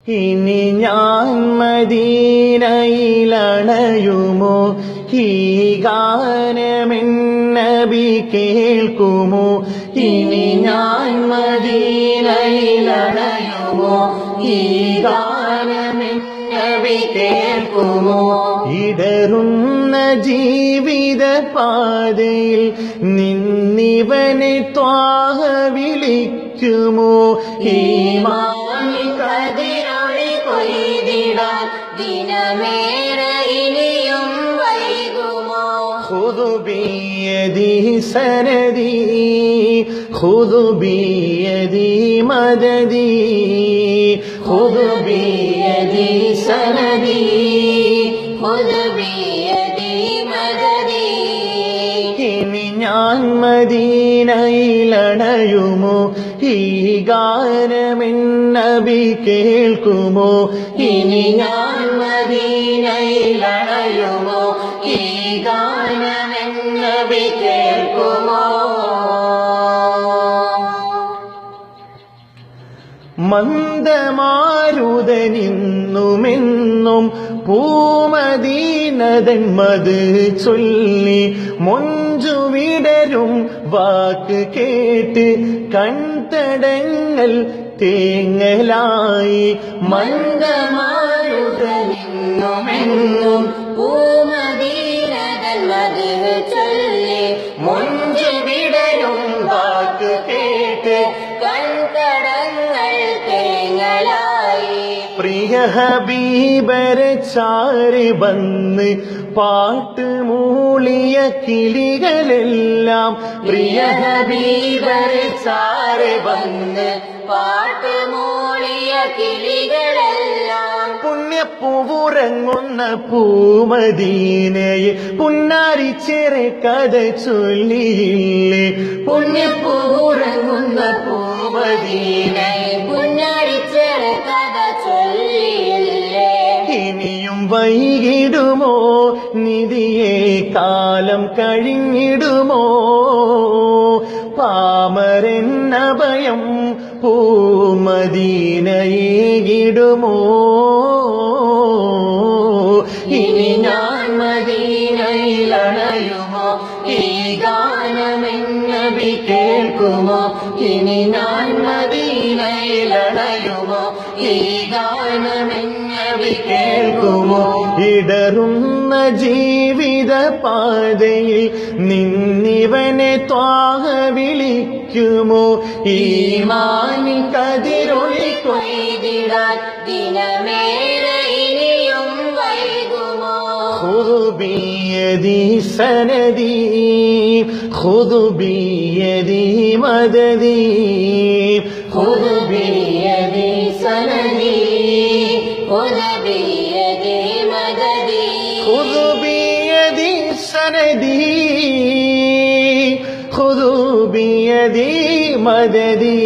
ഇനി ഞാൻ മദീനയിലണയുമോ ഈ ഗാനമെന്നബി കേൾക്കുമോ ഇനി ഞാൻ മദീനയിലണയുമോ ഈ ഗാനമെന്നബി കേൾക്കുമോ ഇടറുന്ന ജീവിത പാതയിൽ നിന്നിവനെ ത്വാഹ വിളിക്കുമോ ഈമാനിൻ കതിരൊളി കൊയ്തിടാൻ ദിനമേറെ ഇനിയും വൈകുമോ ഖുദു ബിയദി സനദി ഖുദു ബിയദി മദദി ഖുദു ബിയദി സനദി ഖുദു ബിയദി മദദി ഇനി ഞാൻ മദീനയിലണയുമോ ഈ ഗാനമെന്നബി കേൾക്കുമോ ഇനി ഞാൻ മദീനയിലണയുമോ ഈ ഗാനമെന്നബി കേൾക്കുമോ മന്ദമാരുതനിന്നുമെന്നും പൂമദീനതൻ മത് ചൊല്ലി മൊഞ്ചുവിടരും വാക്ക് കേട്ട് കൺതടങ്ങൾ തേങ്ങലായി മന്ദമാരുതനിന്നുമെന്നും പൂമദീനതൻ മത് ചൊല്ലി മൊഞ്ചുവിടരും വാക്ക് കേട്ട് കൺതടങ്ങൾ തേങ്ങലായി പ്രിയ ഹബീബരെ ചാരി വന്ന് പാട്ട് മൂളിയ കിളികളെല്ലാം പ്രിയ ഹബീബരെ ചാരി വന്ന് പാട്ട് മൂളിയ കിളികളെല്ലാം പുണ്യപ്പൂവുറങ്ങുന്ന പൂമദീനയെ പുന്നാരിച്ചേറെ കഥ ചൊല്ലിയില്ലേ പുണ്യപ്പൂവുറങ്ങുന്ന പൂമദീനയെ പുന്നാരിച്ചേറെ കഥ ചൊല്ലിയില്ലേ ഇനിയും വൈകിടുമോ നിധിയെ കാലം കഴിഞ്ഞിടുമോ പാമരെന്ന ഭയം പൂമദീനയേകിടുമോ ഇനി ഞാൻ മദീനയിലണയുമോ ഈ ഗാനമെന്നബി കേൾക്കുമോ ഇനി ഞാൻ മദീനയിലണയുമോ ഈ ഗാനമെന്നബി കേൾക്കുമോ ഇടറുന്ന ജീവിത പാതയിൽ നിന്നിവനെ ത്വാഹ വിളിക്കുമോ ഈമാനിൻ കതിരൊളി കൊയ്തിടാൻ ദിനമേറെ ഇനിയും വൈകുമോ ഖുദു ബിയദി സനദി ഖുദു ബിയദി മദദി ഖുദു ബിയദി സനദി ഖുദു ബിയദി മദദി ഖുദു ബിയദി സനദി ഖുദു ബിയദി മദദി